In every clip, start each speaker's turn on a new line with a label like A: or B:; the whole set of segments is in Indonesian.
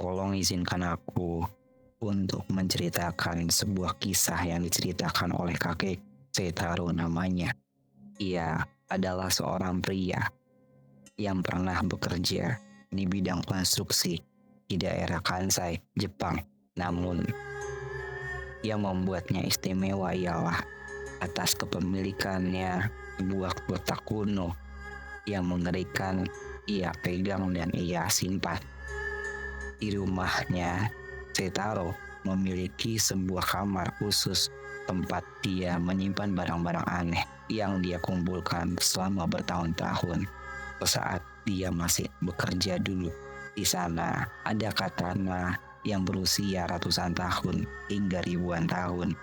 A: Tolong izinkan aku untuk menceritakan sebuah kisah yang diceritakan oleh kakek Seitaro namanya. Ia adalah seorang pria yang pernah bekerja di bidang konstruksi di daerah Kansai, Jepang. Namun, yang membuatnya istimewa ialah atas kepemilikannya sebuah kotak kuno yang mengerikan ia pegang dan ia simpan. Di rumahnya, Seitaro memiliki sebuah kamar khusus tempat dia menyimpan barang-barang aneh yang dia kumpulkan selama bertahun-tahun. Saat dia masih bekerja dulu, di sana ada katana yang berusia ratusan tahun hingga ribuan tahun.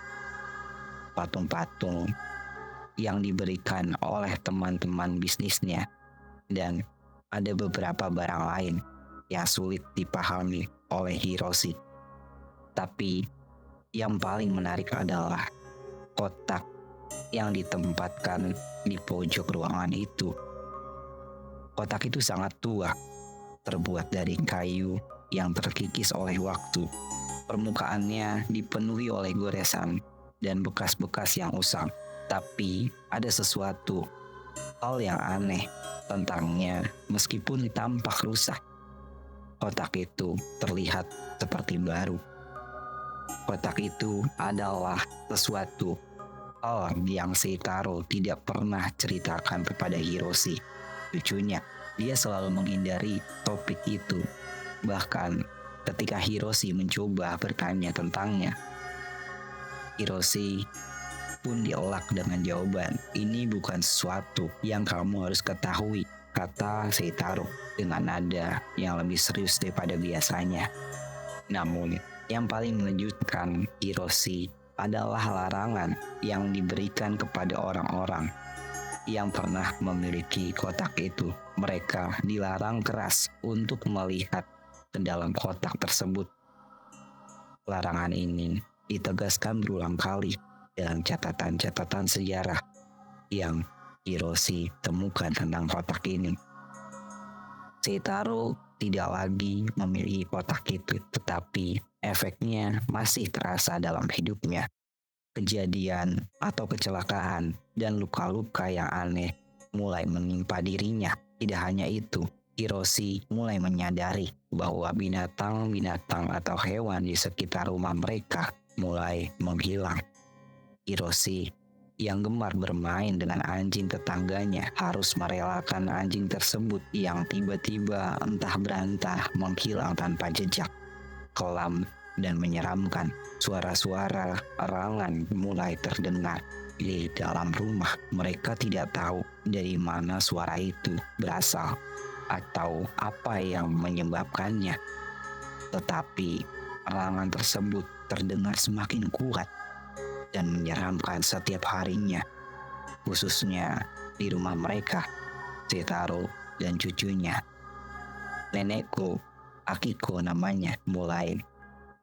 A: Patung-patung yang diberikan oleh teman-teman bisnisnya, dan ada beberapa barang lain yang sulit dipahami oleh Hiroshi. Tapi yang paling menarik adalah kotak yang ditempatkan di pojok ruangan itu. Kotak itu sangat tua, terbuat dari kayu yang terkikis oleh waktu. Permukaannya dipenuhi oleh goresan dan bekas-bekas yang usang. Tapi ada sesuatu hal yang aneh tentangnya meskipun tampak rusak. Kotak itu terlihat seperti baru. Kotak itu adalah sesuatu hal yang Seitaro tidak pernah ceritakan kepada Hiroshi. Lucunya, dia selalu menghindari topik itu. Bahkan ketika Hiroshi mencoba bertanya tentangnya, Hiroshi pun dielak dengan jawaban, "Ini bukan sesuatu yang kamu harus ketahui," kata Seitaro dengan nada yang lebih serius daripada biasanya. Namun, yang paling mengejutkan Hiroshi adalah larangan yang diberikan kepada orang-orang yang pernah memiliki kotak itu. Mereka dilarang keras untuk melihat ke dalam kotak tersebut. Larangan ini ditegaskan berulang kali dalam catatan-catatan sejarah yang Hiroshi temukan tentang kotak ini. Seitaro tidak lagi memiliki kotak itu, tetapi efeknya masih terasa dalam hidupnya. Kejadian atau kecelakaan dan luka-luka yang aneh mulai menimpa dirinya. Tidak hanya itu, Hiroshi mulai menyadari bahwa binatang-binatang atau hewan di sekitar rumah mereka mulai menghilang. Hiroshi yang gemar bermain dengan anjing tetangganya harus merelakan anjing tersebut yang tiba-tiba entah berantah menghilang tanpa jejak. Kelam dan menyeramkan, suara-suara erangan mulai terdengar di dalam rumah. Mereka tidak tahu dari mana suara itu berasal atau apa yang menyebabkannya. Tetapi erangan tersebut terdengar semakin kuat dan menyeramkan setiap harinya, khususnya di rumah mereka, Seitaro dan cucunya. Nenekku, Akiko namanya, mulai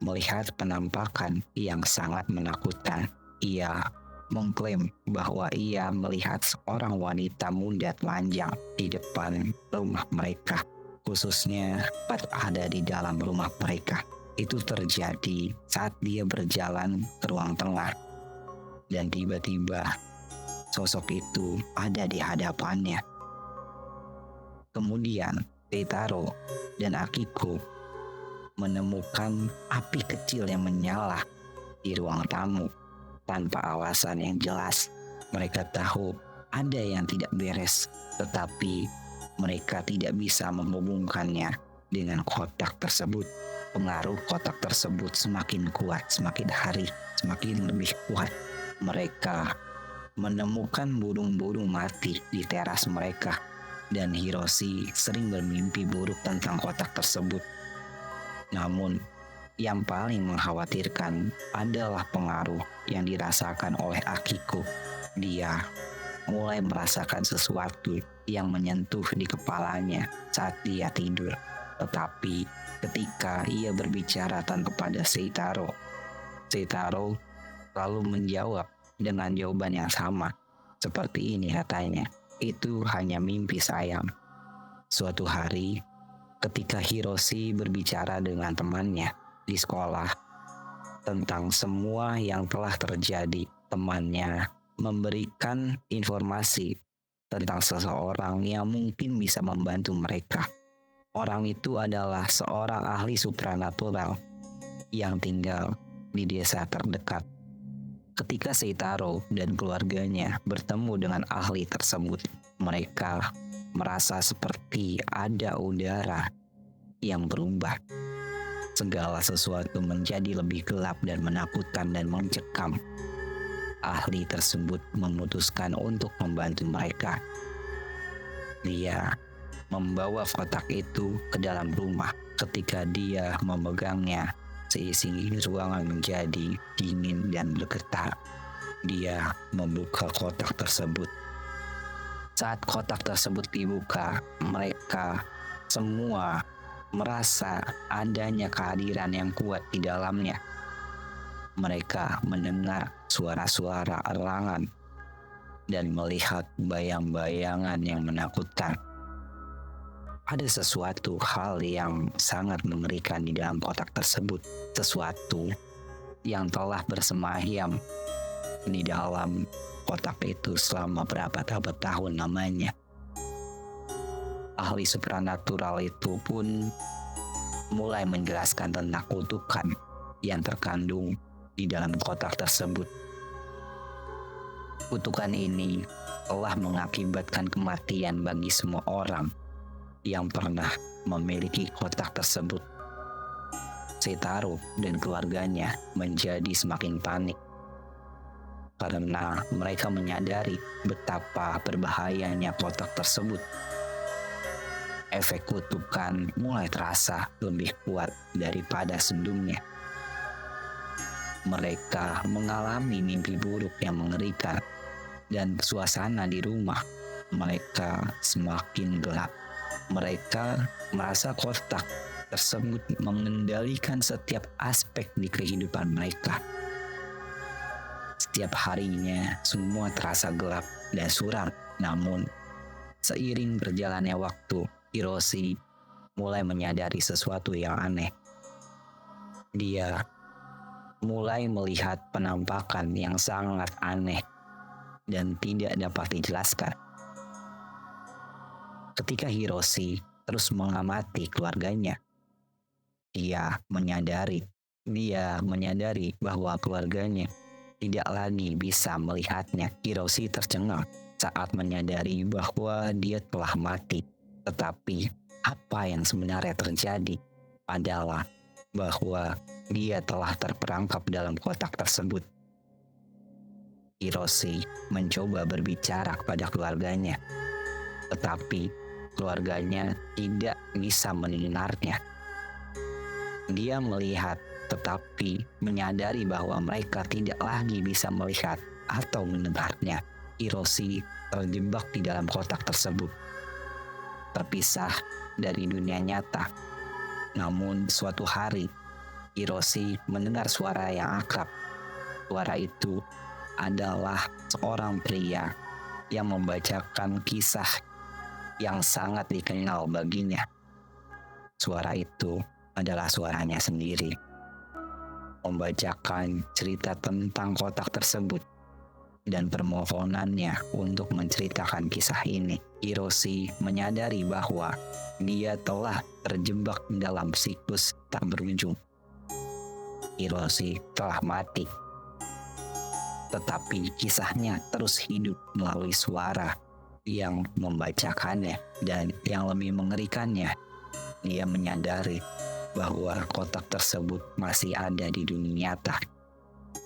A: melihat penampakan yang sangat menakutkan. Ia mengklaim bahwa ia melihat seorang wanita muda telanjang di depan rumah mereka, khususnya tepat ada di dalam rumah mereka. Itu terjadi saat dia berjalan ke ruang tengah, dan tiba-tiba sosok itu ada di hadapannya. Kemudian Seitaro dan Akiko menemukan api kecil yang menyala di ruang tamu tanpa alasan yang jelas. Mereka tahu ada yang tidak beres, tetapi mereka tidak bisa menghubungkannya dengan kotak tersebut. Pengaruh kotak tersebut semakin kuat, semakin hari semakin lebih kuat. Mereka menemukan burung-burung mati di teras mereka, dan Hiroshi sering bermimpi buruk tentang kotak tersebut. Namun, yang paling mengkhawatirkan adalah pengaruh yang dirasakan oleh Akiko. Dia mulai merasakan sesuatu yang menyentuh di kepalanya saat dia tidur. Tetapi ketika ia berbicara kepada Seitaro, Seitaro lalu menjawab dengan jawaban yang sama. Seperti ini katanya, "Itu hanya mimpi sayang." Suatu hari, ketika Hiroshi berbicara dengan temannya di sekolah tentang semua yang telah terjadi. Temannya memberikan informasi tentang seseorang yang mungkin bisa membantu mereka. Orang itu adalah seorang ahli supranatural yang tinggal di desa terdekat. Ketika Seitaro dan keluarganya bertemu dengan ahli tersebut, mereka merasa seperti ada udara yang berubah. Segala sesuatu menjadi lebih gelap dan menakutkan dan mencekam. Ahli tersebut memutuskan untuk membantu mereka. Dia membawa kotak itu ke dalam rumah. Ketika dia memegangnya, seisi ruangan menjadi dingin dan bergetar. Dia membuka kotak tersebut. Saat kotak tersebut dibuka, mereka semua merasa adanya kehadiran yang kuat di dalamnya. Mereka mendengar suara-suara erangan dan melihat bayang-bayangan yang menakutkan. Ada sesuatu hal yang sangat mengerikan di dalam kotak tersebut. Sesuatu yang telah bersemayam di dalam kotak itu selama berapa tahun lamanya. Ahli supranatural itu pun mulai menjelaskan tentang kutukan yang terkandung di dalam kotak tersebut. Kutukan ini telah mengakibatkan kematian bagi semua orang yang pernah memiliki kotak tersebut. Seitaro dan keluarganya menjadi semakin panik karena mereka menyadari betapa berbahayanya kotak tersebut. Efek kutukan mulai terasa lebih kuat daripada sebelumnya. Mereka mengalami mimpi buruk yang mengerikan dan suasana di rumah mereka semakin gelap. Mereka merasa kotak tersebut mengendalikan setiap aspek di kehidupan mereka. Setiap harinya semua terasa gelap dan suram. Namun seiring berjalannya waktu, Hiroshi mulai menyadari sesuatu yang aneh. Dia mulai melihat penampakan yang sangat aneh dan tidak dapat dijelaskan. Ketika Hiroshi terus mengamati keluarganya, dia menyadari bahwa keluarganya tidak lagi bisa melihatnya. Hiroshi tercengang saat menyadari bahwa dia telah mati. Tetapi apa yang sebenarnya terjadi adalah bahwa dia telah terperangkap dalam kotak tersebut. Hiroshi mencoba berbicara kepada keluarganya, tetapi keluarganya tidak bisa mendengarnya. Dia melihat tetapi menyadari bahwa mereka tidak lagi bisa melihat atau mendengarnya. Hiroshi terjebak di dalam kotak tersebut, terpisah dari dunia nyata. Namun suatu hari Hiroshi mendengar suara yang akrab. Suara itu adalah seorang pria yang membacakan kisah yang sangat dikenal baginya. Suara itu adalah suaranya sendiri, membacakan cerita tentang kotak tersebut dan permohonannya untuk menceritakan kisah ini. Hiroshi menyadari bahwa dia telah terjebak dalam siklus tak berujung. Hiroshi telah mati, tetapi kisahnya terus hidup melalui suara yang membacakannya. Dan yang lebih mengerikannya, dia menyadari bahwa kotak tersebut masih ada di dunia nyata,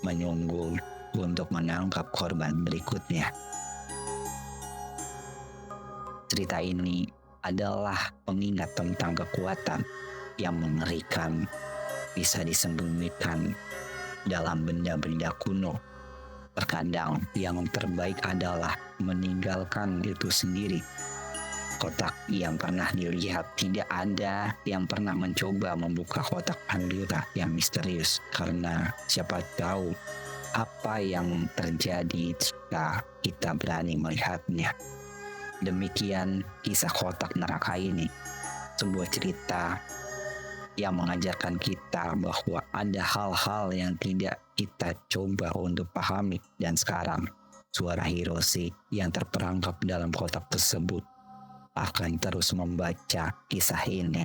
A: menunggu untuk menangkap korban berikutnya. Cerita ini adalah pengingat tentang kekuatan yang mengerikan bisa disembunyikan dalam benda-benda kuno. Terkadang yang terbaik adalah meninggalkan itu sendiri. Kotak yang pernah dilihat, tidak ada yang pernah mencoba membuka kotak Pandora yang misterius, karena siapa tahu apa yang terjadi jika kita berani melihatnya. Demikian kisah kotak neraka ini. sebuah cerita yang mengajarkan kita bahwa ada hal-hal yang tidak kita coba untuk pahami. Dan sekarang suara Hiroshi yang terperangkap dalam kotak tersebut akan terus membaca kisah ini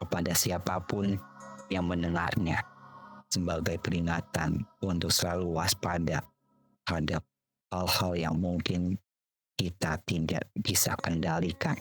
A: kepada siapapun yang mendengarnya sebagai peringatan untuk selalu waspada terhadap hal-hal yang mungkin kita tidak bisa kendalikan.